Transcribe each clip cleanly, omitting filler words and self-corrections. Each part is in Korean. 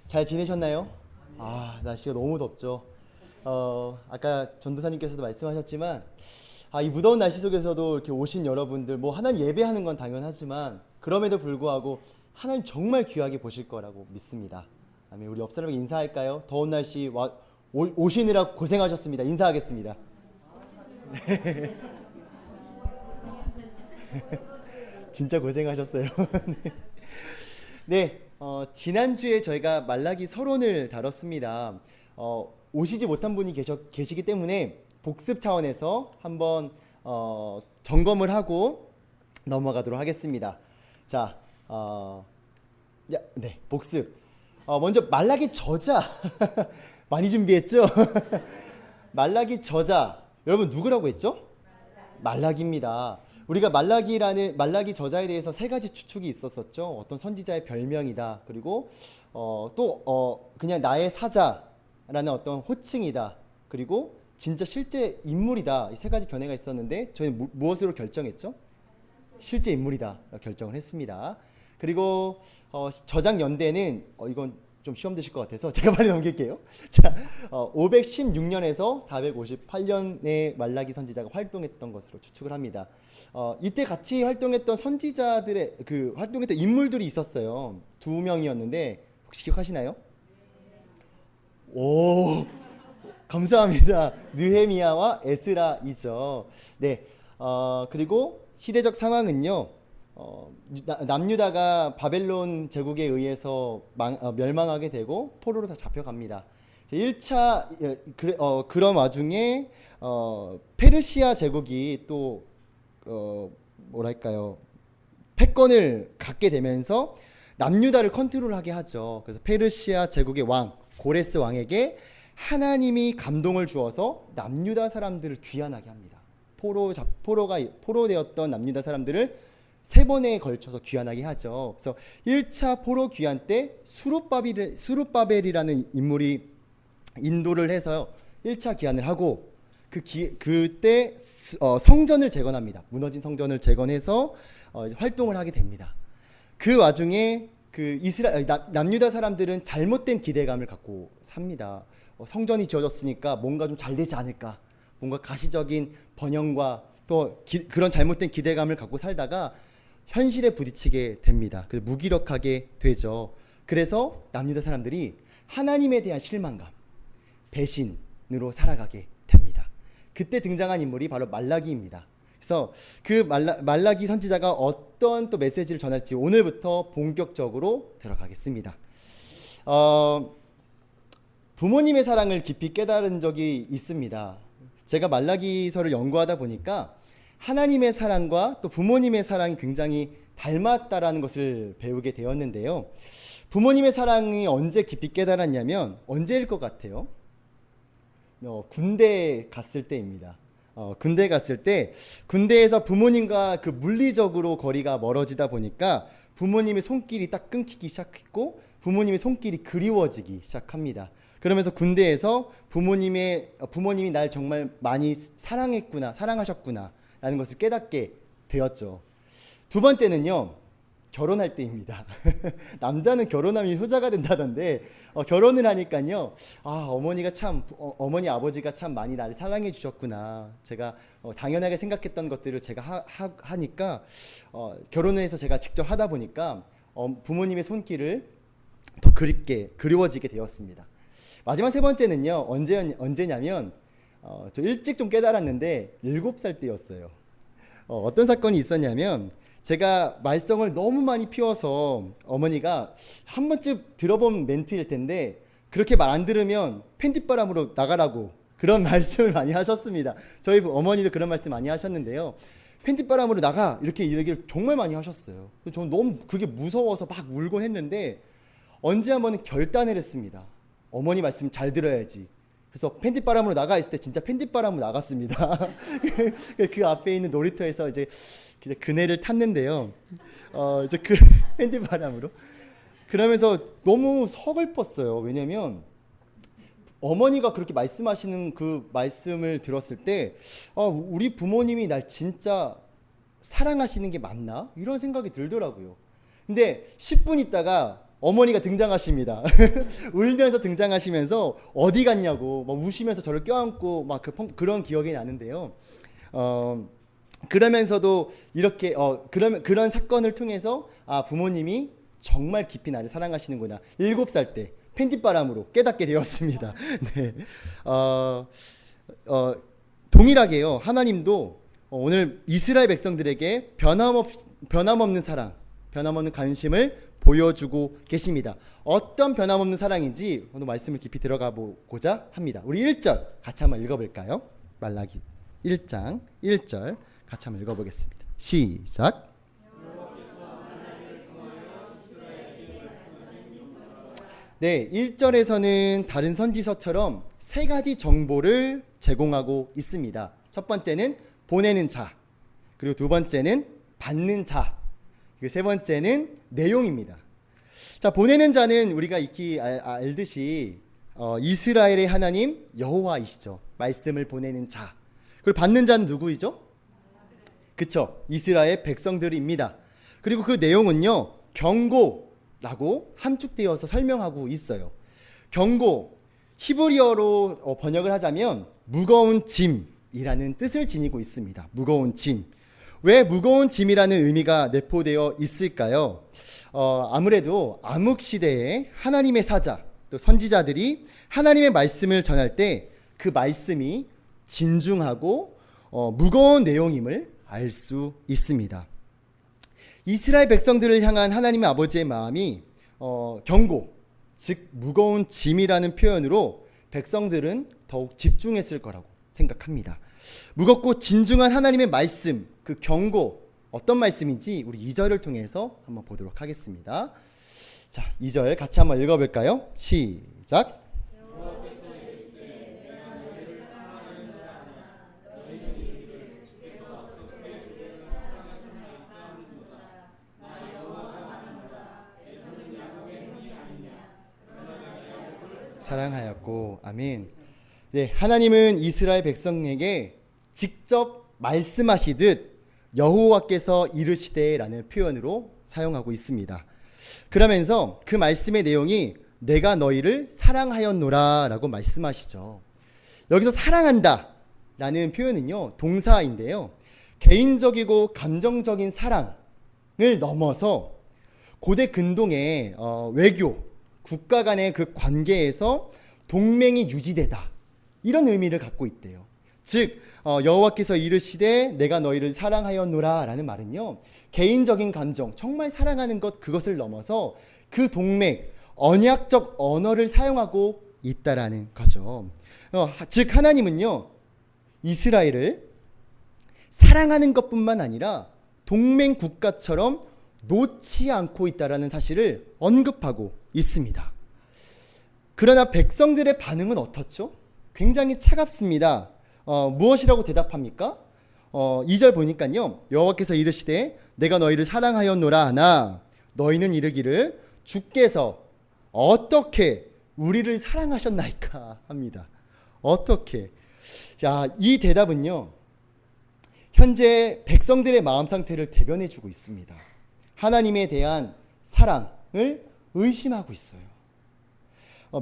잘 지내셨나요? 날씨가 너무 덥죠. 아까 전도사님께서도 말씀하셨지만, 이 무더운 날씨 속에서도 이렇게 오신 여러분들, 뭐 하나님 예배하는 건 당연하지만, 그럼에도 불구하고 하나님 정말 귀하게 보실 거라고 믿습니다. 아멘. 우리 옆 사람에게 인사할까요? 더운 날씨 오시느라 고생하셨습니다. 인사하겠습니다. 진짜 고생하셨어요. 네, 지난주에 저희가 말라기 서론을 다뤘습니다. 오시지 못한 분이 계시기 때문에 복습 차원에서 한번 점검을 하고 넘어가도록 하겠습니다. 자, 네, 복습. 먼저 말라기 저자 많이 준비했죠? 말라기 저자 여러분 누구라고 했죠? 말라기입니다. 우리가 말라기 저자에 대해서 세 가지 추측이 있었었죠. 어떤 선지자의 별명이다. 그리고 그냥 나의 사자라는 어떤 호칭이다. 그리고 진짜 실제 인물이다. 이 세 가지 견해가 있었는데 저희는 무엇으로 결정했죠? 실제 인물이다 결정을 했습니다. 그리고 저작 연대는 이건 좀 시험 되실 것 같아서 제가 빨리 넘길게요. 자, 516년에서 458년에 말라기 선지자가 활동했던 것으로 추측을 합니다. 이때 같이 활동했던 선지자들의 활동했던 인물들이 있었어요. 2명이었는데 혹시 기억하시나요? 오, 감사합니다. 느헤미야와 에스라이죠. 네, 그리고 시대적 상황은요. 남유다가 바벨론 제국에 의해서 멸망하게 되고 포로로 다 잡혀갑니다. 1차 그런 와중에 페르시아 제국이 또 뭐랄까요 패권을 갖게 되면서 남유다를 컨트롤하게 하죠. 그래서 페르시아 제국의 왕 고레스 왕에게 하나님이 감동을 주어서 남유다 사람들을 귀환하게 합니다. 포로되었던 남유다 사람들을 3번에 걸쳐서 귀환하게 하죠. 그래서 1차 포로 귀환 때 수룹바벨이라는 인물이 인도를 해서 1차 귀환을 하고 그때 성전을 재건합니다. 무너진 성전을 재건해서 활동을 하게 됩니다. 그 와중에 남유다 사람들은 잘못된 기대감을 갖고 삽니다. 성전이 지어졌으니까 뭔가 좀 잘 되지 않을까, 뭔가 가시적인 번영과 또 그런 잘못된 기대감을 갖고 살다가 현실에 부딪히게 됩니다. 그래서 무기력하게 되죠. 그래서 남유다 사람들이 하나님에 대한 실망감, 배신으로 살아가게 됩니다. 그때 등장한 인물이 바로 말라기입니다. 그래서 그 말라기 선지자가 어떤 또 메시지를 전할지 오늘부터 본격적으로 들어가겠습니다. 부모님의 사랑을 깊이 깨달은 적이 있습니다. 제가 말라기서를 연구하다 보니까 하나님의 사랑과 또 부모님의 사랑이 굉장히 닮았다라는 것을 배우게 되었는데요. 부모님의 사랑이 언제 깊이 깨달았냐면 언제일 것 같아요? 군대에 갔을 때입니다. 군대 갔을 때 군대에서 부모님과 물리적으로 거리가 멀어지다 보니까 부모님의 손길이 딱 끊기기 시작했고 부모님의 손길이 그리워지기 시작합니다. 그러면서 군대에서 부모님이 날 정말 많이 사랑하셨구나 라는 것을 깨닫게 되었죠. 두 번째는요, 결혼할 때입니다. 남자는 결혼하면 효자가 된다던데 결혼을 하니까요, 어머니 아버지가 참 많이 나를 사랑해 주셨구나. 제가 당연하게 생각했던 것들을 제가 하니까 결혼을 해서 제가 직접 하다 보니까 부모님의 손길을 더 그리워지게 되었습니다. 마지막 세 번째는요, 언제냐면 저 일찍 좀 깨달았는데 7살 때였어요. 어떤 사건이 있었냐면 제가 말썽을 너무 많이 피워서 어머니가 한 번쯤 들어본 멘트일 텐데 그렇게 말 안 들으면 팬티바람으로 나가라고 그런 말씀을 많이 하셨습니다. 저희 어머니도 그런 말씀 많이 하셨는데요. 팬티바람으로 나가 이렇게 얘기를 정말 많이 하셨어요. 저는 너무 그게 무서워서 막 울곤 했는데 언제 한 번은 결단을 했습니다. 어머니 말씀 잘 들어야지. 그래서 팬티바람으로 나가 있을 때 진짜 팬티바람으로 나갔습니다. 그 앞에 있는 놀이터에서 이제 그네를 탔는데요. 이제 팬티바람으로 그러면서 너무 서글펐어요. 왜냐면 어머니가 그렇게 말씀하시는 그 말씀을 들었을 때 우리 부모님이 날 진짜 사랑하시는 게 맞나? 이런 생각이 들더라고요. 근데 10분 있다가 어머니가 등장하십니다. 울면서 등장하시면서 어디 갔냐고 막 우시면서 저를 껴안고 막 그런 기억이 나는데요. 그러면서도 이렇게 그런 사건을 통해서 부모님이 정말 깊이 나를 사랑하시는구나. 7살 때 팬짓바람으로 깨닫게 되었습니다. 네. 동일하게요. 하나님도 오늘 이스라엘 백성들에게 변함없는 사랑, 변함없는 관심을 보여주고 계십니다. 어떤 변함없는 사랑인지 오늘 말씀을 깊이 들어가 보고자 합니다. 우리 1절 같이 한번 읽어볼까요? 말라기 1장 1절 같이 한번 읽어보겠습니다. 시작. 네, 1절에서는 다른 선지서처럼 세 가지 정보를 제공하고 있습니다. 첫 번째는 보내는 자, 그리고 두 번째는 받는 자, 그리고 세 번째는 내용입니다. 자, 보내는 자는 우리가 익히 알듯이 이스라엘의 하나님 여호와이시죠. 말씀을 보내는 자. 그리고 받는 자는 누구이죠? 그쵸, 이스라엘 백성들입니다. 그리고 그 내용은요, 경고라고 함축되어서 설명하고 있어요. 경고, 히브리어로 번역을 하자면 무거운 짐이라는 뜻을 지니고 있습니다. 무거운 짐. 왜 무거운 짐이라는 의미가 내포되어 있을까요? 아무래도 암흑시대에 하나님의 사자, 또 선지자들이 하나님의 말씀을 전할 때 그 말씀이 진중하고 무거운 내용임을 알 수 있습니다. 이스라엘 백성들을 향한 하나님의 아버지의 마음이 경고, 즉 무거운 짐이라는 표현으로 백성들은 더욱 집중했을 거라고 생각합니다. 무겁고 진중한 하나님의 말씀, 그 경고 어떤 말씀인지 우리 2절을 통해서 한번 보도록 하겠습니다. 자, 2절 같이 한번 읽어볼까요? 시작. 사랑하였고, 아멘. 네, 하나님은 이스라엘 백성에게 직접 말씀하시듯 여호와께서 이르시되라는 표현으로 사용하고 있습니다. 그러면서 그 말씀의 내용이 내가 너희를 사랑하였노라 라고 말씀하시죠. 여기서 사랑한다 라는 표현은요, 동사인데요, 개인적이고 감정적인 사랑을 넘어서 고대 근동의 외교, 국가 간의 그 관계에서 동맹이 유지되다, 이런 의미를 갖고 있대요. 즉 여호와께서 이르시되 내가 너희를 사랑하였노라 라는 말은요, 개인적인 감정, 정말 사랑하는 것, 그것을 넘어서 그 동맹, 언약적 언어를 사용하고 있다라는 거죠. 즉 하나님은요, 이스라엘을 사랑하는 것뿐만 아니라 동맹 국가처럼 놓지 않고 있다라는 사실을 언급하고 있습니다. 그러나 백성들의 반응은 어떻죠? 굉장히 차갑습니다. 무엇이라고 대답합니까? 2절 보니까요, 여호와께서 이르시되 내가 너희를 사랑하였노라 하나 너희는 이르기를 주께서 어떻게 우리를 사랑하셨나이까 합니다. 어떻게? 자, 이 대답은요, 현재 백성들의 마음 상태를 대변해 주고 있습니다. 하나님에 대한 사랑을 의심하고 있어요.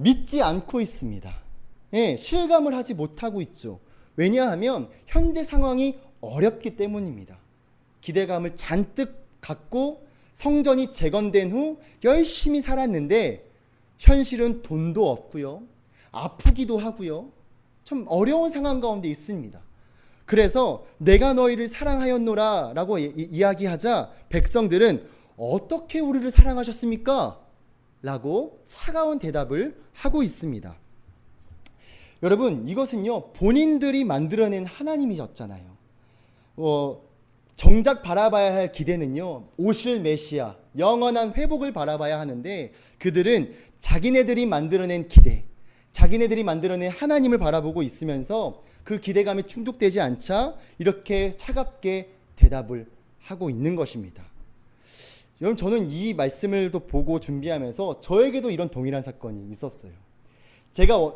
믿지 않고 있습니다. 예, 실감을 하지 못하고 있죠. 왜냐하면 현재 상황이 어렵기 때문입니다. 기대감을 잔뜩 갖고 성전이 재건된 후 열심히 살았는데 현실은 돈도 없고요, 아프기도 하고요, 참 어려운 상황 가운데 있습니다. 그래서 내가 너희를 사랑하였노라 라고 이야기하자 백성들은 어떻게 우리를 사랑하셨습니까? 라고 차가운 대답을 하고 있습니다. 여러분, 이것은요, 본인들이 만들어낸 하나님이셨잖아요. 정작 바라봐야 할 기대는요, 오실 메시아, 영원한 회복을 바라봐야 하는데 그들은 자기네들이 만들어낸 기대, 자기네들이 만들어낸 하나님을 바라보고 있으면서 그 기대감이 충족되지 않자 이렇게 차갑게 대답을 하고 있는 것입니다. 여러분, 저는 이 말씀을 또 보고 준비하면서 저에게도 이런 동일한 사건이 있었어요.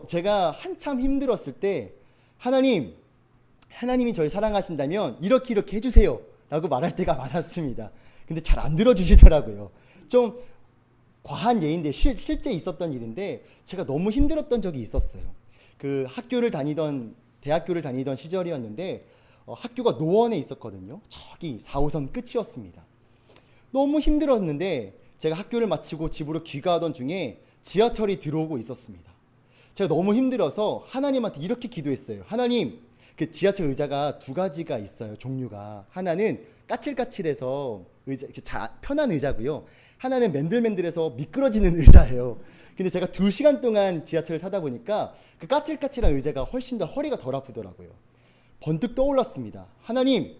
제가 한참 힘들었을 때 하나님이 저를 사랑하신다면 이렇게 해주세요 라고 말할 때가 많았습니다. 근데 잘 안 들어주시더라고요. 좀 과한 예인데 실제 있었던 일인데 제가 너무 힘들었던 적이 있었어요. 그 대학교를 다니던 시절이었는데 학교가 노원에 있었거든요. 저기 4호선 끝이었습니다. 너무 힘들었는데 제가 학교를 마치고 집으로 귀가하던 중에 지하철이 들어오고 있었습니다. 제가 너무 힘들어서 하나님한테 이렇게 기도했어요. 하나님, 그 지하철 의자가 두 가지가 있어요. 종류가. 하나는 까칠까칠해서 편한 의자고요. 하나는 맨들맨들해서 미끄러지는 의자예요. 근데 제가 2시간 동안 지하철을 타다 보니까 그 까칠까칠한 의자가 훨씬 더 허리가 덜 아프더라고요. 번뜩 떠올랐습니다. 하나님,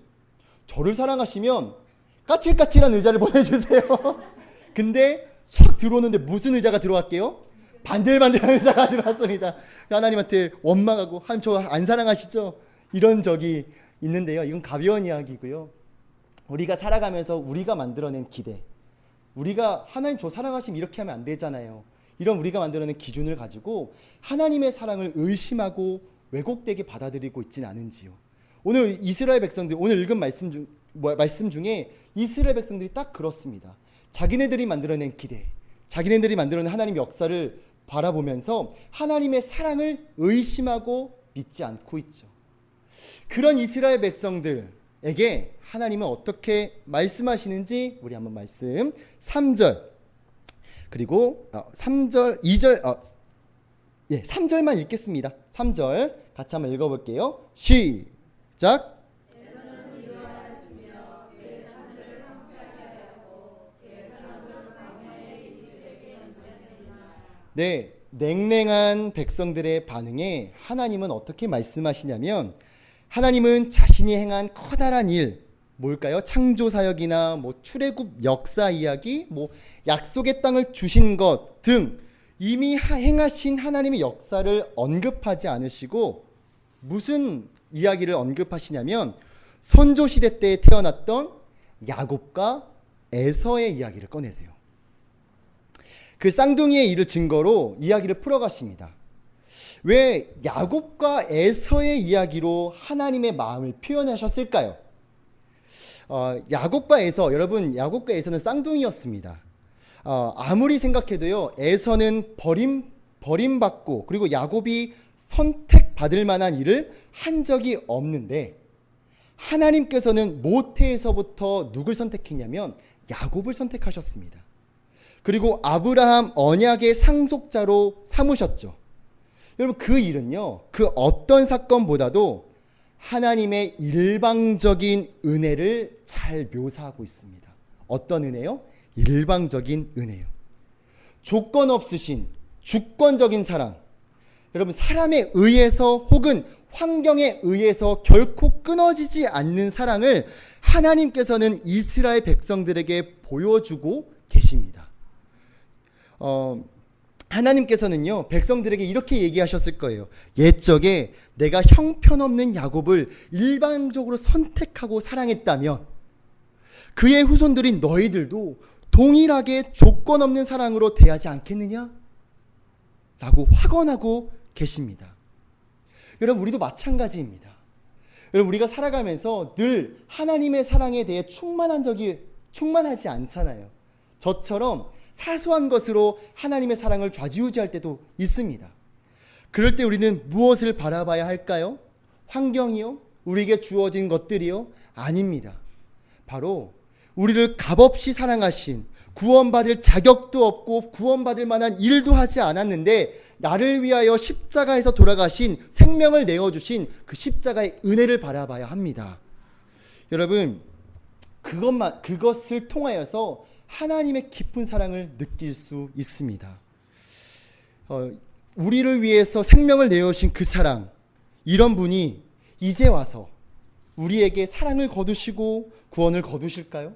저를 사랑하시면 까칠까칠한 의자를 보내주세요. 근데 싹 들어오는데 무슨 의자가 들어왔게요? 반들반들한 의자가 들어왔습니다. 하나님한테 원망하고 하나님 저 안 사랑하시죠? 이런 적이 있는데요. 이건 가벼운 이야기고요. 우리가 살아가면서 우리가 만들어낸 기대, 우리가 하나님 저 사랑하시면 이렇게 하면 안 되잖아요. 이런 우리가 만들어낸 기준을 가지고 하나님의 사랑을 의심하고 왜곡되게 받아들이고 있지는 않은지요. 오늘 이스라엘 백성들, 오늘 읽은 말씀 중에 이스라엘 백성들이 딱 그렇습니다. 자기네들이 만들어낸 기대, 자기네들이 만들어낸 하나님의 역사를 바라보면서 하나님의 사랑을 의심하고 믿지 않고 있죠. 그런 이스라엘 백성들에게 하나님은 어떻게 말씀하시는지 우리 한번 말씀 3절 그리고 3절 2절 3절만 읽겠습니다. 3절 같이 한번 읽어볼게요. 시작. 네, 냉랭한 백성들의 반응에 하나님은 어떻게 말씀하시냐면 하나님은 자신이 행한 커다란 일, 뭘까요? 창조사역이나 출애굽 역사 이야기, 약속의 땅을 주신 것 등 이미 행하신 하나님의 역사를 언급하지 않으시고 무슨 이야기를 언급하시냐면 선조시대 때 태어났던 야곱과 에서의 이야기를 꺼내세요. 그 쌍둥이의 일을 증거로 이야기를 풀어가십니다. 왜 야곱과 에서의 이야기로 하나님의 마음을 표현하셨을까요? 야곱과 에서, 여러분 야곱과 에서는 쌍둥이였습니다. 아무리 생각해도요, 에서는 버림받고 그리고 야곱이 선택받을 만한 일을 한 적이 없는데 하나님께서는 모태에서부터 누굴 선택했냐면 야곱을 선택하셨습니다. 그리고 아브라함 언약의 상속자로 삼으셨죠. 여러분 그 일은요, 그 어떤 사건보다도 하나님의 일방적인 은혜를 잘 묘사하고 있습니다. 어떤 은혜요? 일방적인 은혜요. 조건 없으신 주권적인 사랑. 여러분 사람에 의해서 혹은 환경에 의해서 결코 끊어지지 않는 사랑을 하나님께서는 이스라엘 백성들에게 보여주고 계십니다. 하나님께서는요, 백성들에게 이렇게 얘기하셨을 거예요. 옛적에 내가 형편없는 야곱을 일방적으로 선택하고 사랑했다면 그의 후손들인 너희들도 동일하게 조건 없는 사랑으로 대하지 않겠느냐? 라고 확언하고 계십니다. 여러분 우리도 마찬가지입니다. 여러분 우리가 살아가면서 늘 하나님의 사랑에 대해 충만하지 않잖아요. 저처럼 사소한 것으로 하나님의 사랑을 좌지우지할 때도 있습니다. 그럴 때 우리는 무엇을 바라봐야 할까요? 환경이요? 우리에게 주어진 것들이요? 아닙니다. 바로 우리를 값없이 사랑하신, 구원받을 자격도 없고 구원받을 만한 일도 하지 않았는데 나를 위하여 십자가에서 돌아가신, 생명을 내어주신 그 십자가의 은혜를 바라봐야 합니다. 여러분 그것을 통하여서 하나님의 깊은 사랑을 느낄 수 있습니다. 우리를 위해서 생명을 내어주신 그 사랑, 이런 분이 이제 와서 우리에게 사랑을 거두시고 구원을 거두실까요?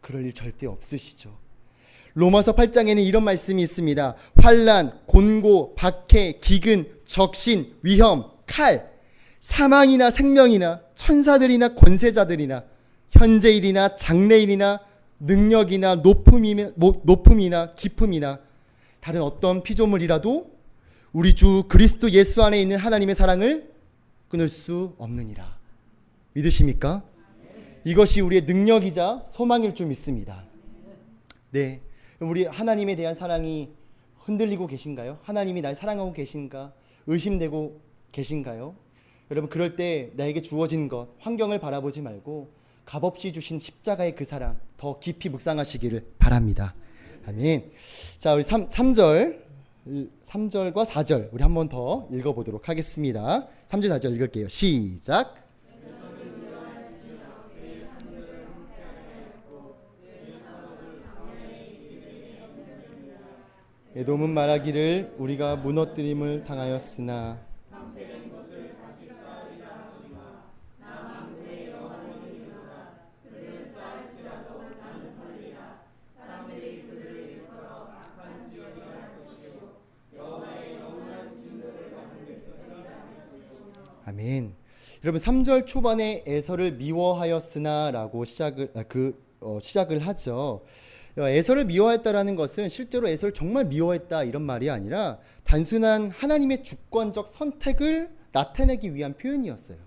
그럴 일 절대 없으시죠. 로마서 8장에는 이런 말씀이 있습니다. 환난, 곤고, 박해, 기근, 적신, 위험, 칼, 사망이나 생명이나 천사들이나 권세자들이나 현재일이나 장래일이나 능력이나 높음이나 깊음이나 다른 어떤 피조물이라도 우리 주 그리스도 예수 안에 있는 하나님의 사랑을 끊을 수 없느니라. 믿으십니까? 이것이 우리의 능력이자 소망일 줄 믿습니다. 네, 우리 하나님에 대한 사랑이 흔들리고 계신가요? 하나님이 날 사랑하고 계신가? 의심되고 계신가요? 여러분, 그럴 때 나에게 주어진 것, 환경을 바라보지 말고 값없이 주신 십자가의 그 사랑 더 깊이 묵상하시기를 바랍니다. 아멘. 자, 우리 3절과 4절 우리 한 번 더 읽어보도록 하겠습니다. 3절 4절 읽을게요. 시작. 에돔은 말하기를 우리가 무너뜨림을 당하였으나 아멘. 여러분 3절 초반에 에서를 미워하였으나라고 시작을 하죠. 에서를 미워했다라는 것은 실제로 에서를 정말 미워했다 이런 말이 아니라 단순한 하나님의 주권적 선택을 나타내기 위한 표현이었어요.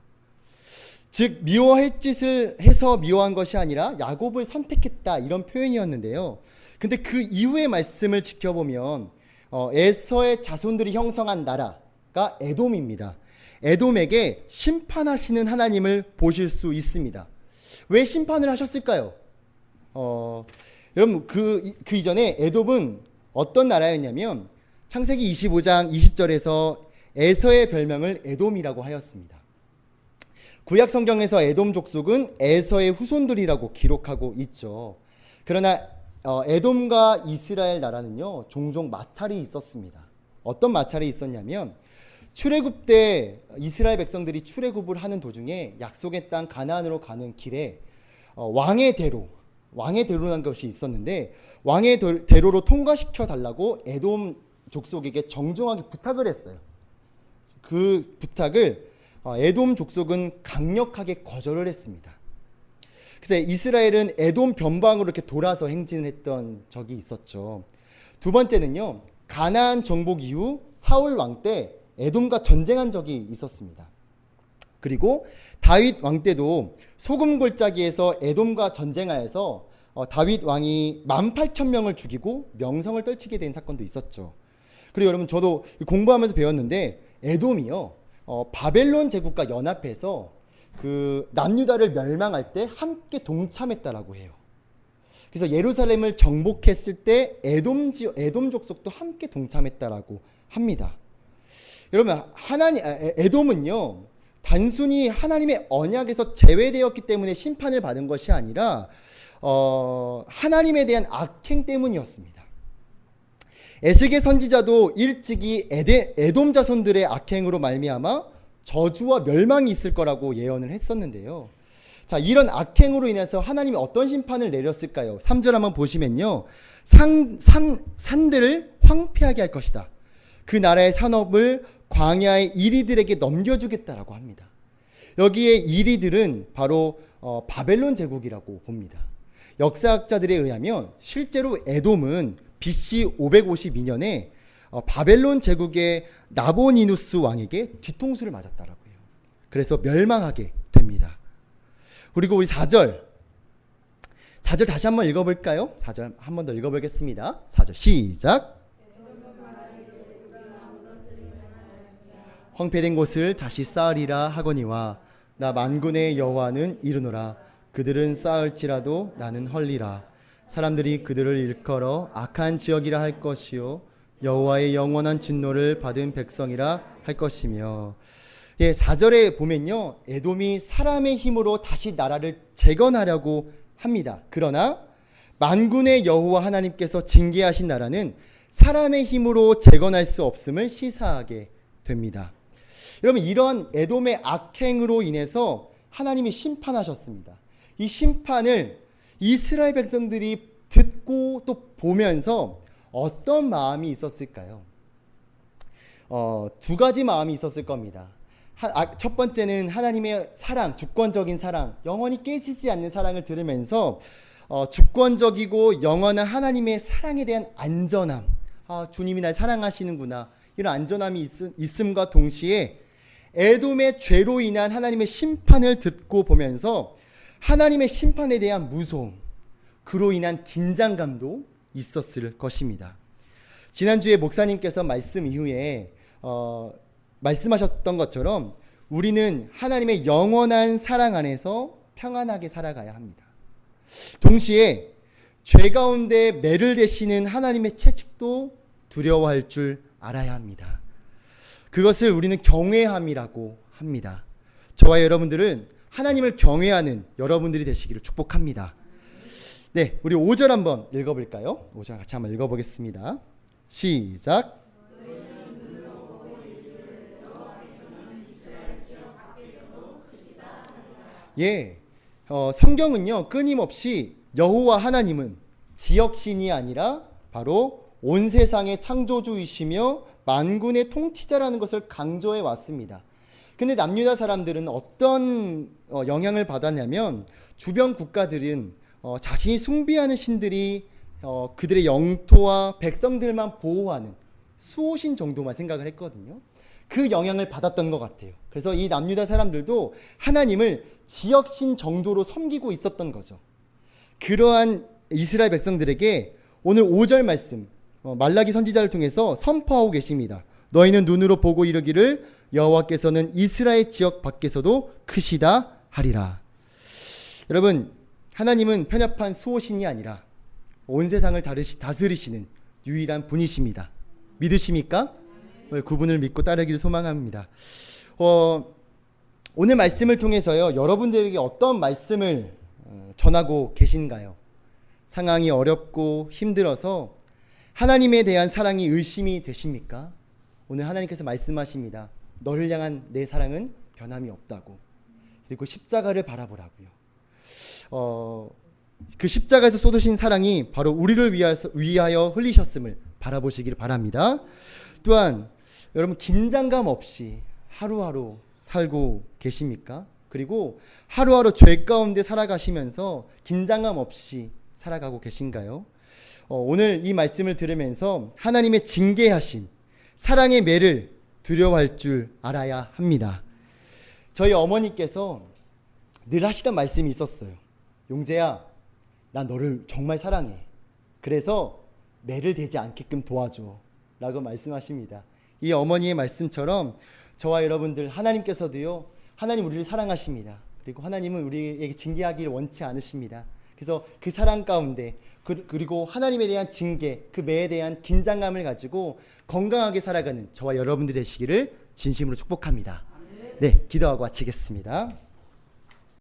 즉 미워할 짓을 해서 미워한 것이 아니라 야곱을 선택했다 이런 표현이었는데요. 근데 그 이후의 말씀을 지켜보면 에서의 자손들이 형성한 나라가 에돔입니다. 에돔에게 심판하시는 하나님을 보실 수 있습니다. 왜 심판을 하셨을까요? 여러분 그 이전에 에돔은 어떤 나라였냐면 창세기 25장 20절에서 에서의 별명을 에돔이라고 하였습니다. 구약 성경에서 에돔 족속은 에서의 후손들이라고 기록하고 있죠. 그러나 에돔과 이스라엘 나라는요 종종 마찰이 있었습니다. 어떤 마찰이 있었냐면 출애굽 때 이스라엘 백성들이 출애굽을 하는 도중에 약속의 땅 가나안으로 가는 길에 왕의 대로라는 것이 있었는데 왕의 대로로 통과시켜 달라고 에돔 족속에게 정중하게 부탁을 했어요. 그 부탁을 에돔 족속은 강력하게 거절을 했습니다. 그래서 이스라엘은 에돔 변방으로 이렇게 돌아서 행진을 했던 적이 있었죠. 두 번째는요, 가나안 정복 이후 사울 왕 때 에돔과 전쟁한 적이 있었습니다. 그리고 다윗 왕 때도 소금 골짜기에서 에돔과 전쟁하여서 다윗 왕이 18,000명을 죽이고 명성을 떨치게 된 사건도 있었죠. 그리고 여러분 저도 공부하면서 배웠는데 에돔이요 바벨론 제국과 연합해서 그 남유다를 멸망할 때 함께 동참했다라고 해요. 그래서 예루살렘을 정복했을 때 에돔 족속도 함께 동참했다라고 합니다. 여러분 에돔은요 단순히 하나님의 언약에서 제외되었기 때문에 심판을 받은 것이 아니라 하나님에 대한 악행 때문이었습니다. 에스겔 선지자도 일찍이 에돔 자손들의 악행으로 말미암아 저주와 멸망이 있을 거라고 예언을 했었는데요. 자, 이런 악행으로 인해서 하나님이 어떤 심판을 내렸을까요? 3절 한번 보시면요. 산들을 황폐하게 할 것이다. 그 나라의 산업을 광야의 이리들에게 넘겨주겠다라고 합니다. 여기에 이리들은 바로 바벨론 제국이라고 봅니다. 역사학자들에 의하면 실제로 에돔은 BC 552년에 바벨론 제국의 나보니누스 왕에게 뒤통수를 맞았다라고 해요. 그래서 멸망하게 됩니다. 그리고 우리 4절 다시 한번 읽어볼까요? 4절 한 번 더 읽어보겠습니다. 4절 시작. 황폐된 곳을 다시 쌓으리라 하거니와 나 만군의 여호와는 이르노라. 그들은 쌓을지라도 나는 헐리라. 사람들이 그들을 일컬어 악한 지역이라 할 것이요 여호와의 영원한 진노를 받은 백성이라 할 것이며. 4절에 보면요 에돔이 사람의 힘으로 다시 나라를 재건하려고 합니다. 그러나 만군의 여호와 하나님께서 징계하신 나라는 사람의 힘으로 재건할 수 없음을 시사하게 됩니다. 여러분 이런 에돔의 악행으로 인해서 하나님이 심판하셨습니다. 이 심판을 이스라엘 백성들이 듣고 또 보면서 어떤 마음이 있었을까요? 두 가지 마음이 있었을 겁니다. 첫 번째는 하나님의 사랑, 주권적인 사랑, 영원히 깨지지 않는 사랑을 들으면서 주권적이고 영원한 하나님의 사랑에 대한 안전함, 주님이 날 사랑하시는구나, 이런 안전함이 있음과 동시에 에돔의 죄로 인한 하나님의 심판을 듣고 보면서 하나님의 심판에 대한 무서움, 그로 인한 긴장감도 있었을 것입니다. 지난주에 목사님께서 말씀 이후에 말씀하셨던 것처럼 우리는 하나님의 영원한 사랑 안에서 평안하게 살아가야 합니다. 동시에 죄 가운데 매를 대시는 하나님의 채찍도 두려워할 줄 알아야 합니다. 그것을 우리는 경외함이라고 합니다. 저와 여러분들은 하나님을 경외하는 여러분들이 되시기를 축복합니다. 네, 우리 5절 한번 읽어볼까요? 5절 같이 한번 읽어보겠습니다. 시작. 예, 성경은요 끊임없이 여호와 하나님은 지역신이 아니라 바로 온 세상의 창조주이시며 만군의 통치자라는 것을 강조해 왔습니다. 근데 남유다 사람들은 어떤 영향을 받았냐면 주변 국가들은 자신이 숭배하는 신들이 그들의 영토와 백성들만 보호하는 수호신 정도만 생각을 했거든요. 그 영향을 받았던 것 같아요. 그래서 이 남유다 사람들도 하나님을 지역신 정도로 섬기고 있었던 거죠. 그러한 이스라엘 백성들에게 오늘 5절 말씀 말라기 선지자를 통해서 선포하고 계십니다. 너희는 눈으로 보고 이르기를 여호와께서는 이스라엘 지역 밖에서도 크시다 하리라. 여러분, 하나님은 편협한 수호신이 아니라 온 세상을 다스리시는 유일한 분이십니다. 믿으십니까? 그분을 믿고 따르기를 소망합니다. 오늘 말씀을 통해서요, 여러분들에게 어떤 말씀을 전하고 계신가요? 상황이 어렵고 힘들어서 하나님에 대한 사랑이 의심이 되십니까? 오늘 하나님께서 말씀하십니다. 너를 향한 내 사랑은 변함이 없다고. 그리고 십자가를 바라보라고요. 그 십자가에서 쏟으신 사랑이 바로 우리를 위하여 흘리셨음을 바라보시기를 바랍니다. 또한 여러분, 긴장감 없이 하루하루 살고 계십니까? 그리고 하루하루 죄 가운데 살아가시면서 긴장감 없이 살아가고 계신가요? 오늘 이 말씀을 들으면서 하나님의 징계하심, 사랑의 매를 두려워할 줄 알아야 합니다. 저희 어머니께서 늘 하시던 말씀이 있었어요. 용재야, 난 너를 정말 사랑해. 그래서 매를 대지 않게끔 도와줘 라고 말씀하십니다. 이 어머니의 말씀처럼 저와 여러분들, 하나님께서도요, 하나님 우리를 사랑하십니다. 그리고 하나님은 우리에게 징계하기를 원치 않으십니다. 그래서 그 사랑 가운데 그리고 하나님에 대한 징계, 그 매에 대한 긴장감을 가지고 건강하게 살아가는 저와 여러분들 되시기를 진심으로 축복합니다. 네, 기도하고 마치겠습니다.